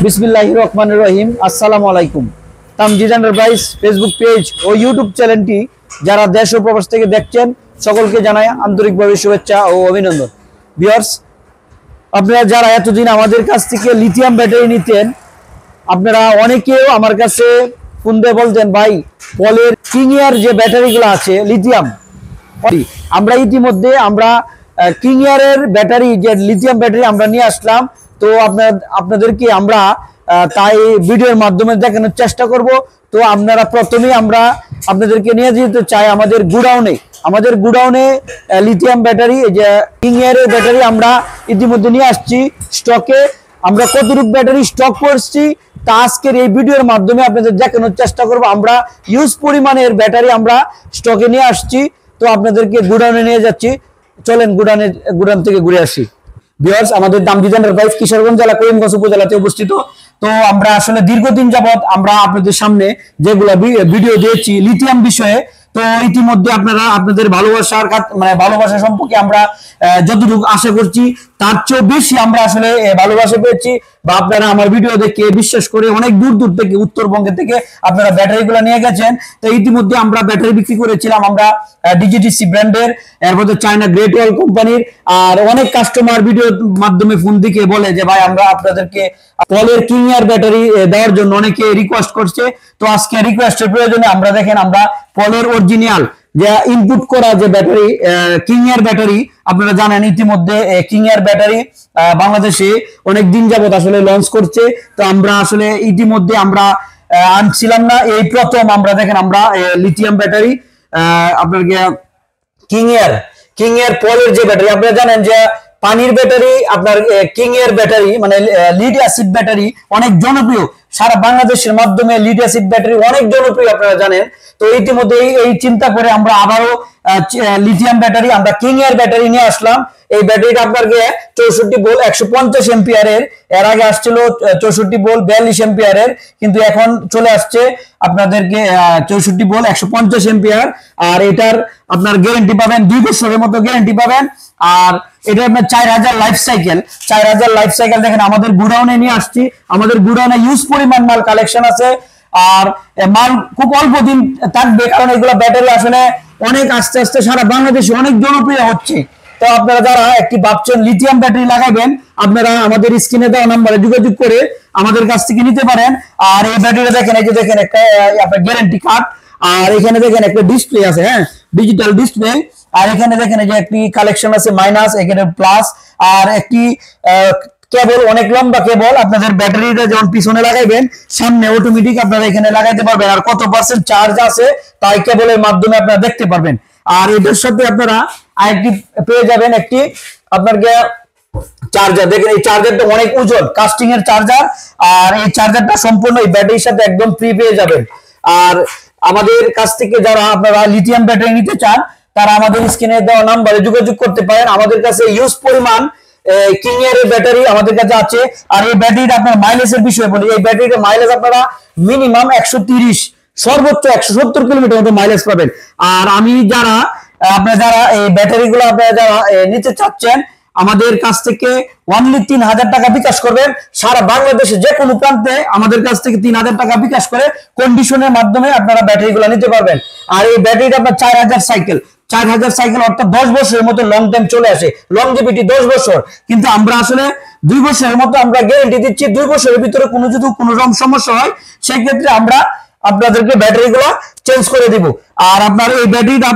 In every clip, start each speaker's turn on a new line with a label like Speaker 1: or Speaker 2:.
Speaker 1: বিসমিল্লাহির রহমানির রহিম। আসসালামু আলাইকুম। তামজিদ এন্টারপ্রাইজ ফেসবুক পেজ ও ইউটিউব চ্যানেলটি যারা দেশ ও প্রবাস থেকে দেখছেন সকলকে জানাই আন্তরিকভাবে শুভেচ্ছা ও অভিনন্দন। ভিউয়ার্স, আপনারা যারা এতদিন আমাদের কাছ থেকে লিথিয়াম ব্যাটারি নিতেন, আপনারা অনেকেও আমার কাছে ফোন দিয়ে বলতেন, ভাই পলের কিংয়ের যে ব্যাটারিগুলো আছে লিথিয়াম, আমরা ইতিমধ্যে কিংয়ের ব্যাটারি যে লিথিয়াম ব্যাটারি আমরা নিয়ে আসলাম। তো আপনাদেরকে আমরা তাই ভিডিওর মাধ্যমে দেখানোর চেষ্টা করব। তো আপনারা প্রথমেই আমরা আপনাদেরকে নিয়ে যেতে চাই আমাদের গুডাউনে লিথিয়াম ব্যাটারি, যে কিংয়ের ব্যাটারি আমরা ইতিমধ্যে নিয়ে আসছি স্টকে। আমরা কতটুকু ব্যাটারি স্টক করছি তা আজকের এই ভিডিওর মাধ্যমে আপনাদের দেখানোর চেষ্টা করব। আমরা ইউজ পরিমাণের ব্যাটারি আমরা স্টকে নিয়ে আসছি, তো আপনাদেরকে গুডাউনে নিয়ে যাচ্ছি। চলেন গুডাউন থেকে ঘুরে আসি। ভিউয়ার্স, আমাদের তামজিদ এন্টারপ্রাইজ কিশোরগঞ্জ জেলা করিমগঞ্জ উপজেলাতে অবস্থিত। তো আমরা আসলে দীর্ঘদিন যাবত আমরা আপনাদের সামনে যেগুলো ভিডিও দিয়েছি লিথিয়াম বিষয়ে, তো ইতিমধ্যে আপনাদের ভালোবাসা সম্পর্কে আমরা যতটুকু আশা করছি তার চেয়ে বেশি আমরা আসলে ভালোবাসা পেয়েছি, বা আপনারা আমার ভিডিও দেখে বিশ্বাস করে অনেক দূর থেকে উত্তরবঙ্গে থেকে আপনারা ব্যাটারিগুলো নিয়ে গেছেন। তো ইতিমধ্যে আমরা ব্যাটারি বিক্রি করেছিলাম আমরা ডিজিটিসি ব্র্যান্ডের, এরপর চায়না গ্রেট ওয়াল কোম্পানির। আর অনেক কাস্টমার ভিডিওর মাধ্যমে ফোন দিকে বলে যে ভাই আমরা আপনাদেরকে পলের কিংয়ের ব্যাটারি দেওয়ার জন্য অনেকে রিকোয়েস্ট করছে। তো আজকে রিকোয়েস্টের প্রয়োজনে আমরা পলের অরিজিনাল যে ইনপুট করা যে ব্যাটারি কিংয়ের ব্যাটারি, আপনারা জানেন ইতিমধ্যে কিংয়ের ব্যাটারি বাংলাদেশে অনেক দিন যাবত আসলে লঞ্চ করছে। তো আমরা আসলে ইতিমধ্যে আমরা আনছিলাম না, এই প্রথম আমরা লিথিয়াম ব্যাটারি আপনাকে কিংয়ের পলের যে ব্যাটারি, আপনারা জানেন যে পানির ব্যাটারি আপনার কিংয়ের ব্যাটারি মানে লিড অ্যাসিড ব্যাটারি অনেক জনপ্রিয় সারা বাংলাদেশের মাধ্যমে। লিড অ্যাসিড ব্যাটারি অনেক জনপ্রিয় আপনারা জানেন। তো ইতিমধ্যে এই চিন্তা করে আমরা আবারও লিথিয়াম ব্যাটারি আমরা কিংয়ের ব্যাটারি নিয়ে আসলাম। এই ব্যাটারিটা আপনাকে 64 ভোল্ট 150 এম্পিয়ারের, এর আগে আসছিল 64 ভোল্ট 42 এম্পিয়ারের, কিন্তু এখন চলে আসছে আপনাদেরকে 64 ভোল্ট 150 এম্পিয়ার। আর এটার আপনার গ্যারান্টি পাবেন 2 বছরের মতো গ্যারান্টি পাবেন। আর এটা আপনার 4000 লাইফ সাইকেল দেখেন আমাদের গুডাউনে নিয়ে আসছি। আমাদের গুডাউনে ইউজ পরিমাণ মাল কালেকশন আছে, আর মাল খুব অল্প দিন থাকবে, কারণ এগুলো ব্যাটারি আসলে অনেক আস্তে আস্তে সারা বাংলাদেশে অনেক জনপ্রিয় হচ্ছে। তো আপনারা যারা একটি ভাবছেন লিথিয়াম ব্যাটারি লাগাবেন, আপনারা আমাদের স্ক্রিনে দেওয়া নম্বরে যোগাযোগ করে আমাদের কাছ থেকে নিতে পারেন। আর এই ব্যাটারি দেখেন, এই যে দেখেন একটা আপনার গ্যারান্টি কার্ড, আর এখানে দেখেন একটা ডিসপ্লে আছে, হ্যাঁ ডিজিটাল ডিসপ্লে। আর এখানে দেখেন যে একটি কালেকশন আছে মাইনাস, এখানে প্লাস, আর একটি কেবল, অনেক লম্বা কেবল। আপনাদের ব্যাটারিটা যখন পিছনে লাগাইবেন সামনে অটোমেটিক আপনারা এখানে লাগাইতে পারবেন, আর কত পার্সেন্ট চার্জ আছে তাই কেবলের মাধ্যমে আপনারা দেখতে পারবেন। আর এটার সাথে আপনারা আরেকটি পেয়ে যাবেন একটি আপনাকে চার্জার। দেখেন এই চার্জারটা অনেক ওজন, কাস্টিং এর চার্জার, আর এই চার্জারটা সম্পূর্ণ এই ব্যাটারির সাথে একদম ফ্রি পেয়ে যাবেন। আর আমাদের কাছ থেকে যারা আপনারা লিথিয়াম ব্যাটারি নিতে চান তারা আমাদের স্ক্রিনে দেওয়া নাম্বারে যোগাযোগ করতে পারেন। আমাদের কাছে ইউজ পরিমাণ কিংয়ের ব্যাটারি আমাদের কাছে আছে। আর এই ব্যাটারিটা আপনার মাইলেজের বিষয়ে বলি, এই ব্যাটারিটা মাইলেজ আপনারা মিনিমাম 130 সর্বোচ্চ 170 কিলোমিটার মতো মাইলেজ পাবেন। আর যারা এই ব্যাটারিগুলো আপনারা যারা নিতে চাচ্ছেন আমাদের কাছ থেকে অনলি 3000 টাকা বিকাশ করবেন। সারা বাংলাদেশে যে কোনো প্রান্তে আমাদের কাছ থেকে 3000 টাকা বিকাশ করে কন্ডিশনের মাধ্যমে আপনারা ব্যাটারিগুলো নিতে পারবেন। আর এই ব্যাটারিটা আপনার 4000 সাইকেল অর্থাৎ 10 বছরের মতো লং টাইম চলে আসে, লংজিভিটি 10 বছর। কিন্তু আমরা আসলে 2 বছরের মতো আমরা গ্যারান্টি দিচ্ছি। 2 বছরের ভিতরে যদি কোনো রকম সমস্যা হয় সেই ক্ষেত্রে আমরা আপনাদেরকে ব্যাটারিগুলো চেঞ্জ করে দিব। আর আপনার এই ব্যাটারিটা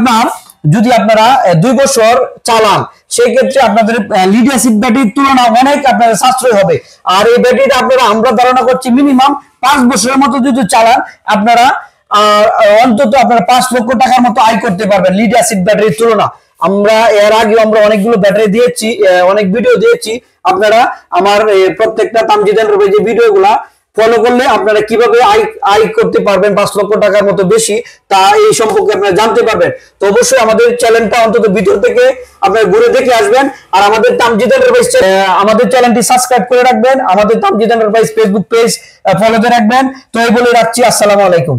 Speaker 1: যদি আপনারা 2 বছর চালান সেই ক্ষেত্রে আপনাদের লিড অ্যাসিড ব্যাটারির তুলনায় অনেক আপনাদের সাশ্রয় হবে। আর এই ব্যাটারিটা আমরা ধারণা করছি মিনিমাম 5 বছরের মতো যদি চালান আপনারা অন্তত আপনারা 5 লক্ষ টাকার মতো আয় করতে পারবেন লিড অ্যাসিড ব্যাটারির তুলনা। এর আগে আমরা অনেকগুলো ব্যাটারি দিয়েছি, অনেক ভিডিও দিয়েছি। আপনারা আমার প্রত্যেকটা তামজিদ এন্টারপ্রাইজ যে ভিডিওগুলা ফলো করলে আপনারা কিভাবে আয় করতে পারবেন 5 লক্ষ টাকার মতো বেশি, তা এই সম্পর্কে আপনারা জানতে পারবেন। তো অবশ্যই আমাদের চ্যানেলটা অন্তত ভিতর থেকে আপনারা ঘুরে দেখে আসবেন। আর আমাদের তামজিদ এন্টারপ্রাইজ আমাদের চ্যানেলটি সাবস্ক্রাইব করে রাখবেন, আমাদের তামজিদ এন্টারপ্রাইজ ফেসবুক পেজ ফলোতে রাখবেন। তো এই বলে রাখছি, আসসালামু আলাইকুম।